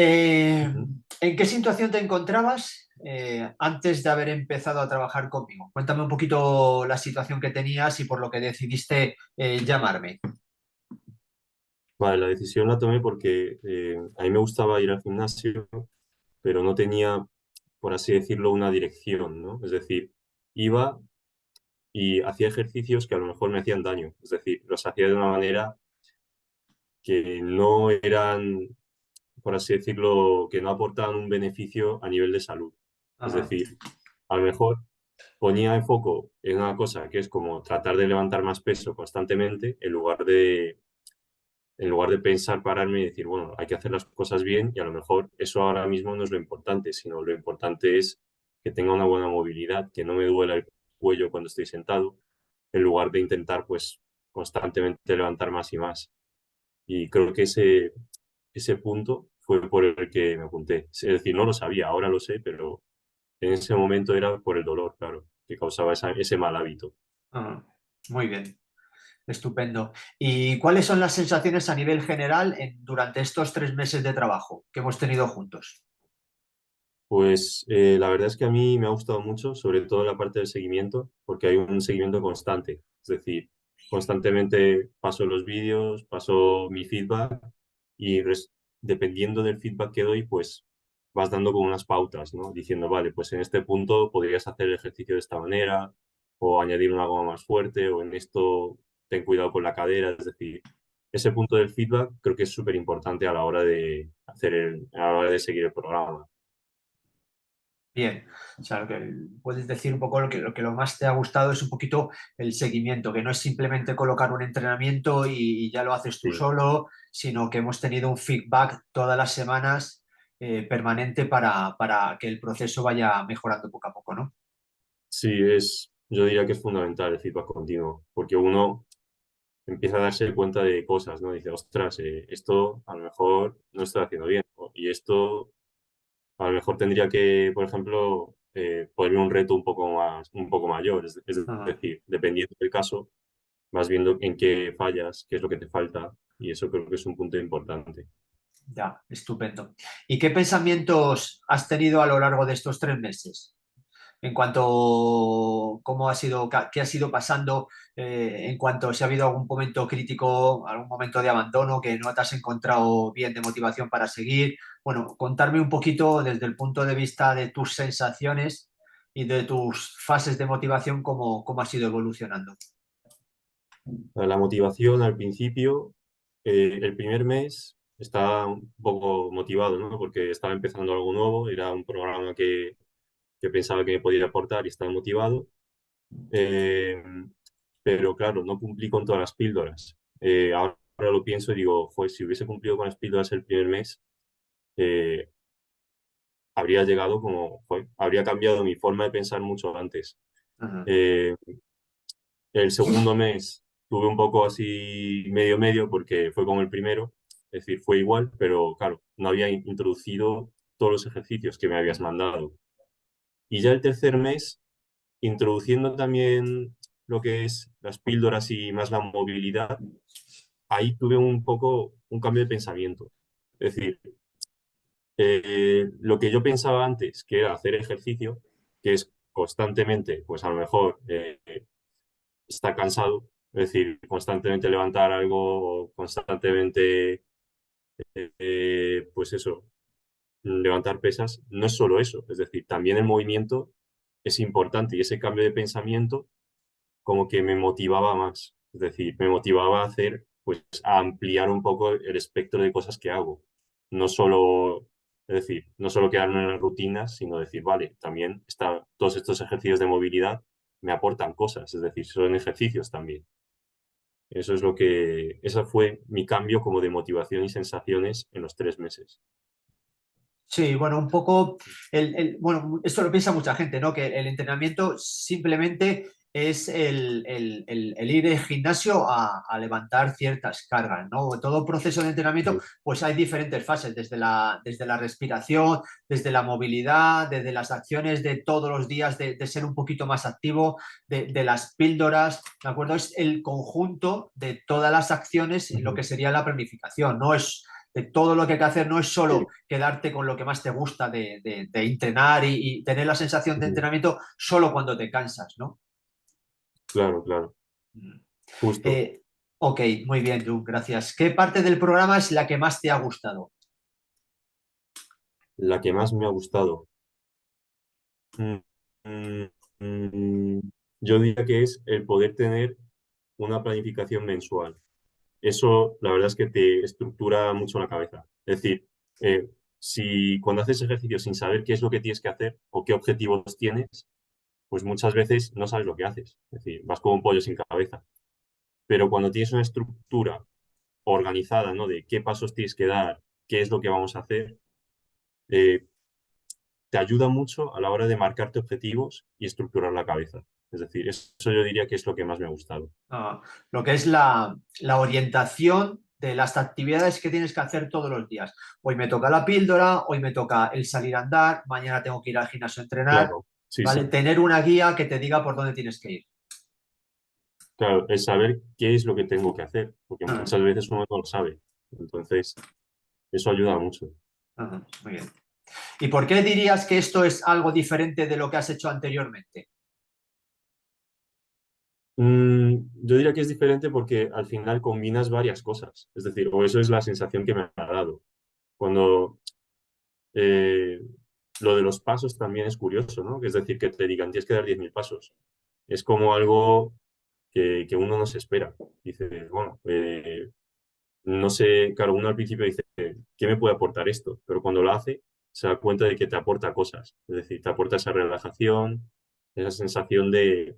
Eh, Ujú. ¿En qué situación te encontrabas antes de haber empezado a trabajar conmigo? Cuéntame un poquito la situación que tenías y por lo que decidiste llamarme. Vale, la decisión la tomé porque a mí me gustaba ir al gimnasio, pero no tenía, por así decirlo, una dirección, ¿no? Es decir, iba y hacía ejercicios que a lo mejor me hacían daño. Es decir, los hacía de una manera que no eran, por así decirlo, que no aportaban un beneficio a nivel de salud. Es Ajá. decir, a lo mejor ponía el foco en una cosa que es como tratar de levantar más peso constantemente en lugar de pensar, pararme y decir, bueno, hay que hacer las cosas bien y a lo mejor eso ahora mismo no es lo importante, sino lo importante es que tenga una buena movilidad, que no me duela el cuello cuando estoy sentado, en lugar de intentar pues constantemente levantar más y más. Y creo que ese punto fue por el que me apunté. Es decir, no lo sabía, ahora lo sé, pero en ese momento era por el dolor, claro, que causaba ese mal hábito. Ajá. Muy bien, estupendo. ¿Y cuáles son las sensaciones a nivel general durante estos 3 meses de trabajo que hemos tenido juntos? Pues la verdad es que a mí me ha gustado mucho, sobre todo la parte del seguimiento, porque hay un seguimiento constante. Es decir, constantemente paso los vídeos, paso mi feedback y dependiendo del feedback que doy, pues vas dando como unas pautas, ¿no? Diciendo, vale, pues en este punto podrías hacer el ejercicio de esta manera, o añadir una goma más fuerte, o en esto ten cuidado con la cadera. Es decir, ese punto del feedback creo que es súper importante a la hora de a la hora de seguir el programa. Bien, o sea, lo que puedes decir un poco lo que más te ha gustado es un poquito el seguimiento, que no es simplemente colocar un entrenamiento y ya lo haces tú Sí. solo, sino que hemos tenido un feedback todas las semanas permanente para que el proceso vaya mejorando poco a poco, ¿no? Sí, yo diría que es fundamental el feedback continuo, porque uno empieza a darse cuenta de cosas, ¿no? Dice, ostras, esto a lo mejor no estoy haciendo bien, y esto a lo mejor tendría que, por ejemplo, ponerme un reto un poco mayor, es Ajá. decir, dependiendo del caso, vas viendo en qué fallas, qué es lo que te falta, y eso creo que es un punto importante. Ya, estupendo. ¿Y qué pensamientos has tenido a lo largo de estos 3 meses? En cuanto cómo ha sido, qué ha sido pasando, en cuanto si ha habido algún momento crítico, algún momento de abandono que no te has encontrado bien de motivación para seguir. Bueno, contarme un poquito desde el punto de vista de tus sensaciones y de tus fases de motivación, cómo has ido evolucionando. La motivación al principio, el primer mes estaba un poco motivado, ¿no? Porque estaba empezando algo nuevo, era un programa que pensaba que me podía aportar y estaba motivado. Eh, pero claro, no cumplí con todas las píldoras. Ahora lo pienso y digo, joder, si hubiese cumplido con las píldoras el primer mes, eh, habría llegado como, joder, habría cambiado mi forma de pensar mucho antes. Ajá. Eh, el segundo mes tuve un poco así medio medio porque fue como el primero, es decir, fue igual, pero claro, no había introducido todos los ejercicios que me habías mandado. Y ya el tercer mes, introduciendo también lo que es las píldoras y más la movilidad, ahí tuve un poco un cambio de pensamiento. Es decir, lo que yo pensaba antes, que era hacer ejercicio, que es constantemente, pues a lo mejor estar cansado, es decir, constantemente levantar algo, o constantemente, pues eso, levantar pesas, no es solo eso, es decir, también el movimiento es importante y ese cambio de pensamiento como que me motivaba más, es decir, me motivaba a hacer, pues a ampliar un poco el espectro de cosas que hago, no solo, es decir, no solo quedarme en las rutinas, sino decir, vale, también todos estos ejercicios de movilidad me aportan cosas, es decir, son ejercicios también. Ese fue mi cambio como de motivación y sensaciones en los 3 meses. Sí, bueno, un poco, bueno, esto lo piensa mucha gente, ¿no? Que el entrenamiento simplemente es el ir al gimnasio a levantar ciertas cargas, ¿no? Todo proceso de entrenamiento, Sí, pues hay diferentes fases, desde la respiración, desde la movilidad, desde las acciones de todos los días, de ser un poquito más activo, de las píldoras, ¿de acuerdo? Es el conjunto de todas las acciones en lo ujú, que sería la planificación, no es todo lo que hay que hacer no es solo sí, quedarte con lo que más te gusta de entrenar y tener la sensación de ujú, entrenamiento solo cuando te cansas, ¿no? claro, claro, Mm. justo. Eh, ok, muy bien, Ju, gracias. ¿Qué parte del programa es la que más te ha gustado? La que más me ha gustado. Mm, mm, mm, yo diría que es el poder tener una planificación mensual. Eso, la verdad es que te estructura mucho la cabeza. Es decir, si cuando haces ejercicio sin saber qué es lo que tienes que hacer o qué objetivos tienes, pues muchas veces no sabes lo que haces. Es decir, vas como un pollo sin cabeza. Pero cuando tienes una estructura organizada, ¿no? De qué pasos tienes que dar, qué es lo que vamos a hacer, eh, te ayuda mucho a la hora de marcarte objetivos y estructurar la cabeza. Es decir, eso yo diría que es lo que más me ha gustado. Ah, lo que es la orientación de las actividades que tienes que hacer todos los días. Hoy me toca la píldora, hoy me toca el salir a andar, mañana tengo que ir al gimnasio a entrenar, Claro, sí, ¿vale? sí. Tener una guía que te diga por dónde tienes que ir. Claro, es saber qué es lo que tengo que hacer, porque Ah, muchas veces uno no lo sabe. Entonces, eso ayuda mucho. muy bien. ¿Y por qué dirías que esto es algo diferente de lo que has hecho anteriormente? Yo diría que es diferente porque al final combinas varias cosas. Es decir, o eso es la sensación que me ha dado. Cuando eh, lo de los pasos también es curioso, ¿no? Es decir, que te digan, tienes que dar 10.000 pasos. Es como algo que uno no se espera. Dice, bueno, no sé, claro, uno al principio dice, ¿qué me puede aportar esto? Pero cuando lo hace, se da cuenta de que te aporta cosas. Es decir, te aporta esa relajación, esa sensación de,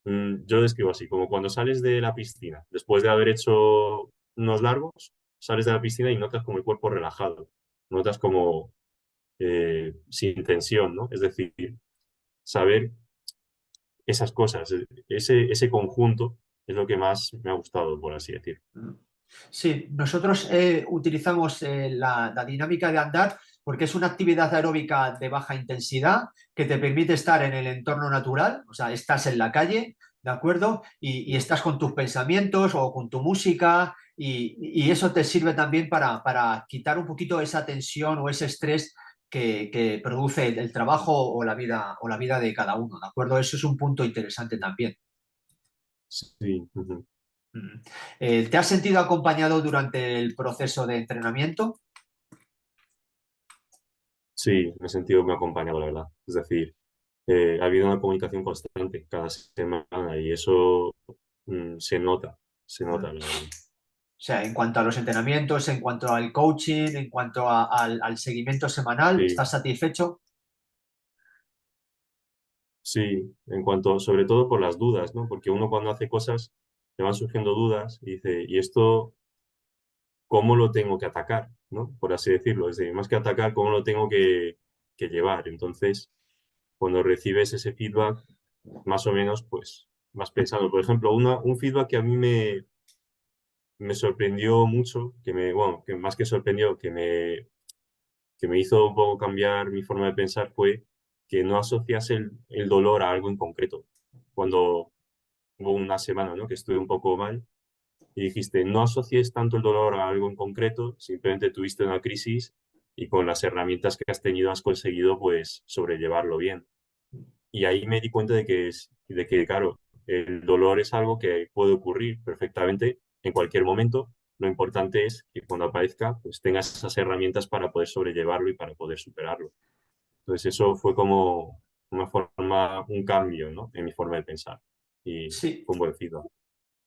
yo lo describo así, como cuando sales de la piscina, después de haber hecho unos largos, sales de la piscina y notas como el cuerpo relajado, notas como sin tensión, ¿no? Es decir, saber esas cosas, ese conjunto es lo que más me ha gustado, por así decir. Sí, nosotros utilizamos la dinámica de andar porque es una actividad aeróbica de baja intensidad que te permite estar en el entorno natural, o sea, estás en la calle, ¿de acuerdo? Y estás con tus pensamientos o con tu música y eso te sirve también para quitar un poquito esa tensión o ese estrés que produce el trabajo o la vida de cada uno, ¿de acuerdo? Eso es un punto interesante también. Sí, ujú. Mm. ¿Te has sentido acompañado durante el proceso de entrenamiento? Sí, me he sentido muy acompañado, la verdad. Es decir, ha habido una comunicación constante cada semana y eso se nota, la verdad. O sea, en cuanto a los entrenamientos, en cuanto al coaching, en cuanto al seguimiento semanal, Sí, ¿estás satisfecho? sí, en cuanto, sobre todo por las dudas, ¿no? Porque uno cuando hace cosas le van surgiendo dudas y dice, ¿y esto cómo lo tengo que atacar? ¿No? Por así decirlo. Es decir, más que atacar, ¿cómo lo tengo que llevar? Entonces, cuando recibes ese feedback, más o menos, pues vas pensando. Por ejemplo, un feedback que a mí me sorprendió mucho, bueno, que más que sorprendió, que me hizo un poco cambiar mi forma de pensar fue que no asocias el dolor a algo en concreto. Cuando hubo una semana, ¿no? que estuve un poco mal y dijiste, no asocies tanto el dolor a algo en concreto, simplemente tuviste una crisis y con las herramientas que has tenido has conseguido pues sobrellevarlo bien. Y ahí me di cuenta de que, claro, el dolor es algo que puede ocurrir perfectamente en cualquier momento. Lo importante es que cuando aparezca, pues tengas esas herramientas para poder sobrellevarlo y para poder superarlo. Entonces eso fue como una forma, un cambio, ¿no? En mi forma de pensar. Y Sí, fue un buen feedback.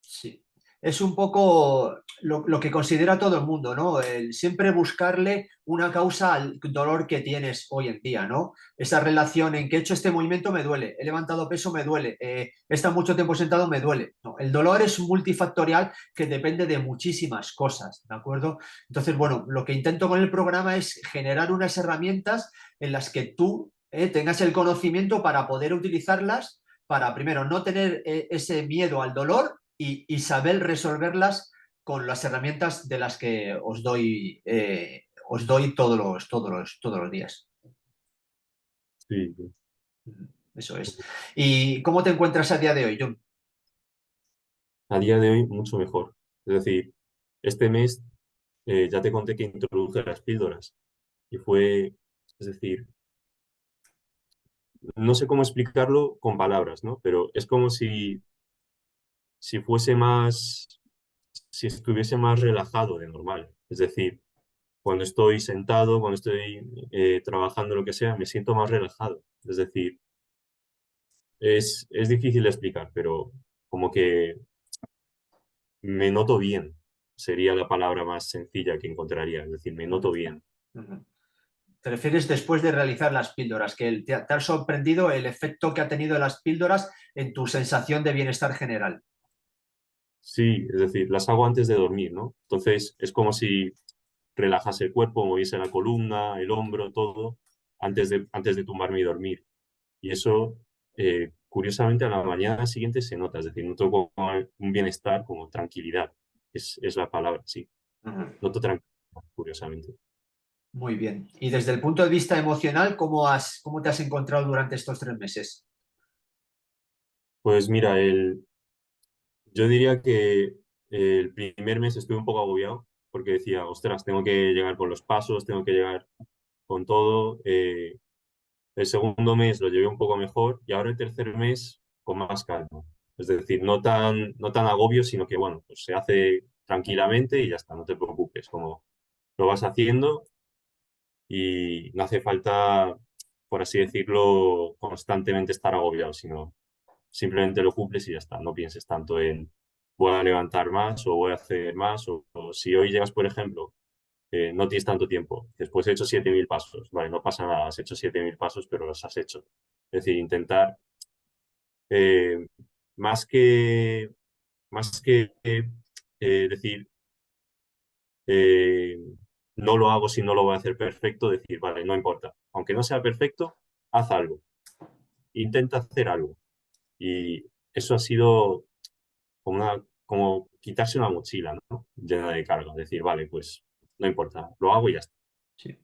sí. Es un poco lo que considera todo el mundo, ¿no? El siempre buscarle una causa al dolor que tienes hoy en día, ¿no? Esa relación en que he hecho este movimiento me duele, he levantado peso me duele, he estado mucho tiempo sentado me duele. No, el dolor es multifactorial que depende de muchísimas cosas, ¿de acuerdo? Entonces, bueno, lo que intento con el programa es generar unas herramientas en las que tú tengas el conocimiento para poder utilizarlas para, primero, no tener ese miedo al dolor y saber resolverlas con las herramientas de las que os doy todos los días. Sí, sí. Eso es. ¿Y cómo te encuentras a día de hoy, John? A día de hoy mucho mejor. Es decir, este mes ya te conté que introduje las píldoras y fue, es decir, no sé cómo explicarlo con palabras, ¿no? Pero es como si fuese más, si estuviese más relajado de normal. Es decir, cuando estoy sentado, cuando estoy trabajando, lo que sea, me siento más relajado. Es decir, es difícil de explicar, pero como que me noto bien, sería la palabra más sencilla que encontraría. Es decir, me noto bien. Ujú. ¿Te refieres después de realizar las píldoras? ¿Que te ha sorprendido el efecto que ha tenido las píldoras en tu sensación de bienestar general? Sí, es decir, las hago antes de dormir, ¿no? Entonces es como si relajase el cuerpo, moviese la columna, el hombro, todo, antes de tumbarme y dormir. Y eso, curiosamente, a la mañana siguiente se nota, es decir, noto como un bienestar, como tranquilidad, es la palabra, sí. Ujú. Noto tranquilidad, curiosamente. Muy bien. Y desde el punto de vista emocional, cómo te has encontrado durante estos 3 meses? Pues mira, yo diría que el primer mes estuve un poco agobiado porque decía, ostras, tengo que llegar con los pasos, tengo que llegar con todo. El segundo mes lo llevé un poco mejor y ahora el tercer mes con más calma. Es decir, no tan agobio, sino que bueno, pues se hace tranquilamente y ya está, no te preocupes, como lo vas haciendo y no hace falta, por así decirlo, constantemente estar agobiado, sino simplemente lo cumples y ya está. No pienses tanto en voy a levantar más o voy a hacer más o si hoy llegas, por ejemplo, no tienes tanto tiempo. Después he hecho 7.000 pasos. Vale, no pasa nada, has hecho 7.000 pasos, pero los has hecho. Es decir, intentar, eh, más que, más que decir, eh, no lo hago si no lo voy a hacer perfecto, decir, vale, no importa. Aunque no sea perfecto, haz algo. Intenta hacer algo. Y eso ha sido como quitarse una mochila, ¿no? Llena de carga. Decir, vale, pues no importa, lo hago y ya está. Sí.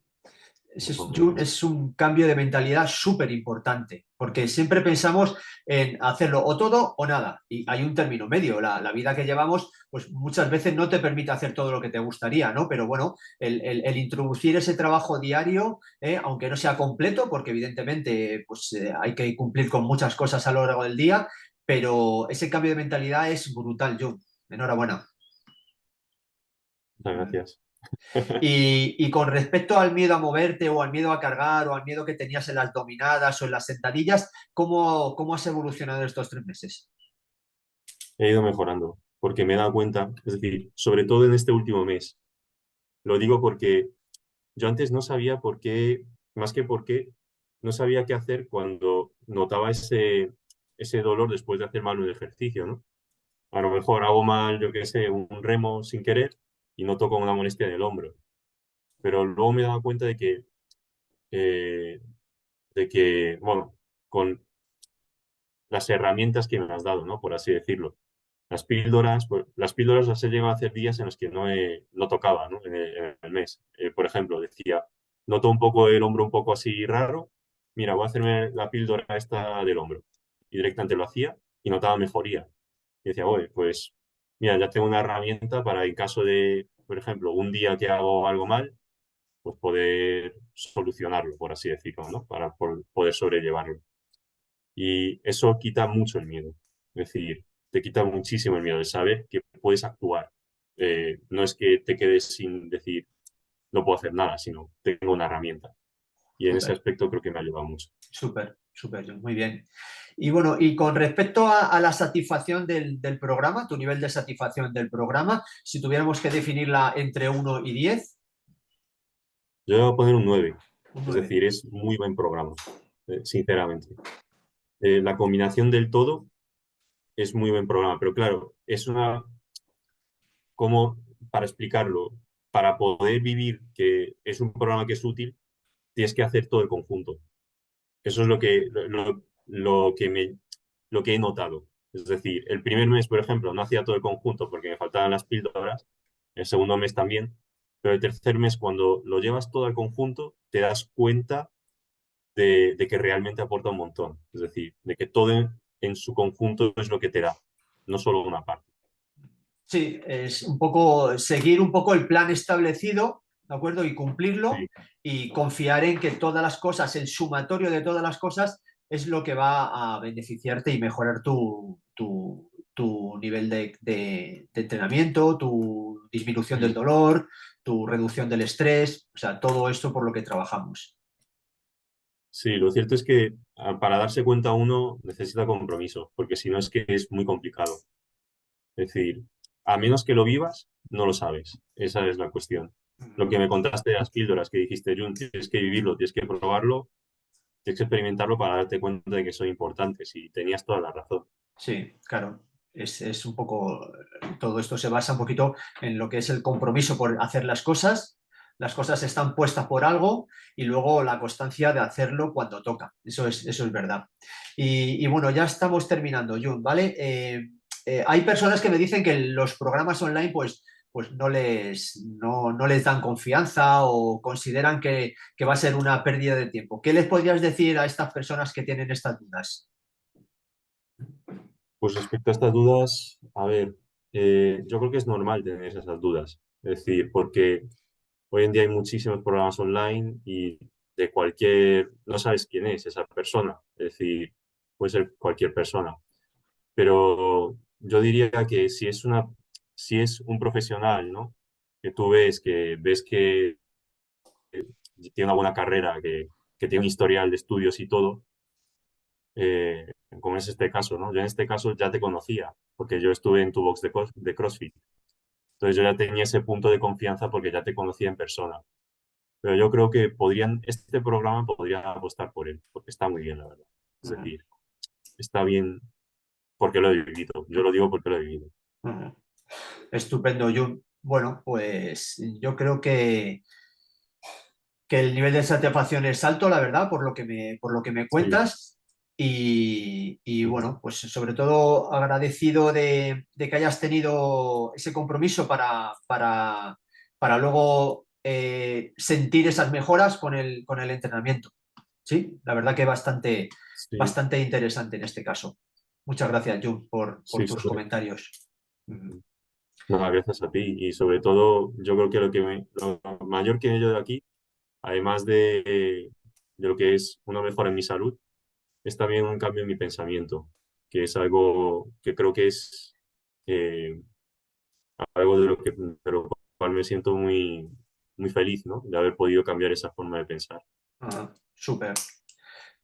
Más o menos. Es un cambio de mentalidad súper importante, porque siempre pensamos en hacerlo o todo o nada, y hay un término medio. La vida que llevamos, pues muchas veces no te permite hacer todo lo que te gustaría, ¿no? Pero bueno, el introducir ese trabajo diario, aunque no sea completo, porque evidentemente pues, hay que cumplir con muchas cosas a lo largo del día, pero ese cambio de mentalidad es brutal, Jun. Enhorabuena. Muchas gracias. Y con respecto al miedo a moverte o al miedo a cargar o al miedo que tenías en las dominadas o en las sentadillas, ¿cómo has evolucionado estos 3 meses? He ido mejorando porque me he dado cuenta, es decir, sobre todo en este último mes. Lo digo porque yo antes no sabía por qué, más que por qué, no sabía qué hacer cuando notaba ese dolor después de hacer mal un ejercicio, ¿no? A lo mejor hago mal, yo qué sé, un remo sin querer y noto como una molestia en el hombro. Pero luego me he dado cuenta eh, bueno, con las herramientas que me has dado, ¿no? Por así decirlo. Las píldoras, pues, las píldoras las he llegado a hacer días en los que no tocaba, ¿no? En el mes. Por ejemplo, decía, noto un poco el hombro un poco así raro, mira, voy a hacerme la píldora esta del hombro. Y directamente lo hacía y notaba mejoría. Y decía, oye, pues mira, ya tengo una herramienta para en caso de, por ejemplo, un día que hago algo mal, pues poder solucionarlo, por así decirlo, ¿no? Para poder sobrellevarlo. Y eso quita mucho el miedo. Es decir, te quita muchísimo el miedo de saber que puedes actuar. No es que te quedes sin decir, no puedo hacer nada, sino tengo una herramienta. Y en ese Súper, aspecto creo que me ha ayudado mucho. súper, súper, John, muy bien. Y bueno, y con respecto a la satisfacción del programa, tu nivel de satisfacción del programa, si tuviéramos que definirla entre 1 y 10, Yo voy a poner un 9. un Es 9. decir, es muy buen programa, sinceramente. La combinación del todo es muy buen programa, pero claro, como para explicarlo, para poder vivir que es un programa que es útil, tienes que hacer todo el conjunto. Eso es lo que he notado. Es decir, el primer mes, por ejemplo, no hacía todo el conjunto porque me faltaban las píldoras, el segundo mes también, pero el tercer mes, cuando lo llevas todo al conjunto, te das cuenta de que realmente aporta un montón. Es decir, de que todo en su conjunto es lo que te da, no solo una parte. Sí, es un poco seguir un poco el plan establecido, ¿de acuerdo? Y Sí, cumplirlo y confiar en que todas las cosas, el sumatorio de todas las cosas es lo que va a beneficiarte y mejorar tu nivel de entrenamiento, tu disminución del mm, dolor, tu reducción del estrés, o sea, todo esto por lo que trabajamos. sí, lo cierto es que para darse cuenta uno necesita compromiso, porque si no es que es muy complicado. Es decir, a menos que lo vivas, no lo sabes. Esa es la cuestión. Lo que me contaste de las píldoras que dijiste, Jun, tienes que vivirlo, tienes que probarlo, tienes que experimentarlo para darte cuenta de que son importantes y tenías toda la razón. Sí, claro. Es un poco, todo esto se basa un poquito en lo que es el compromiso por hacer las cosas están puestas por algo y luego la constancia de hacerlo cuando toca, eso es verdad. Y bueno, ya estamos terminando, Jun, ¿vale? Hay personas que me dicen que los programas online pues no les dan confianza o consideran que va a ser una pérdida de tiempo. ¿Qué les podrías decir a estas personas que tienen estas dudas? Pues respecto a estas dudas, a ver, yo creo que es normal tener esas dudas. Es decir, porque hoy en día hay muchísimos programas online y de cualquier, no sabes quién es esa persona. Es decir, puede ser cualquier persona. Pero yo diría que si es un profesional, ¿no? Que tú ves que tiene una buena carrera, que tiene un historial de estudios y todo, como es este caso, ¿no? Yo en este caso ya te conocía, porque yo estuve en tu box de CrossFit. Entonces yo ya tenía ese punto de confianza porque ya te conocía en persona. Pero yo creo que este programa podría apostar por él, porque está muy bien, la verdad. Es Ujú, decir, está bien porque lo he vivido. Yo lo digo porque lo he vivido. ujú. Estupendo, Jun. Bueno, pues yo creo que el nivel de satisfacción es alto, la verdad, por lo que me Sí. cuentas. Y Ujú. bueno, pues sobre todo agradecido de que hayas tenido ese compromiso para luego sentir esas mejoras con el entrenamiento. Sí, la verdad que bastante, Sí, bastante interesante en este caso. Muchas gracias, Jun, por sí, tus comentarios. Ujú. nada, gracias a ti. Y sobre todo, yo creo que lo mayor que yo de aquí, además de lo que es una mejora en mi salud, es también un cambio en mi pensamiento, que es algo que creo que es eh, algo de lo cual me siento muy, muy feliz, ¿no? De haber podido cambiar esa forma de pensar. Ah, súper.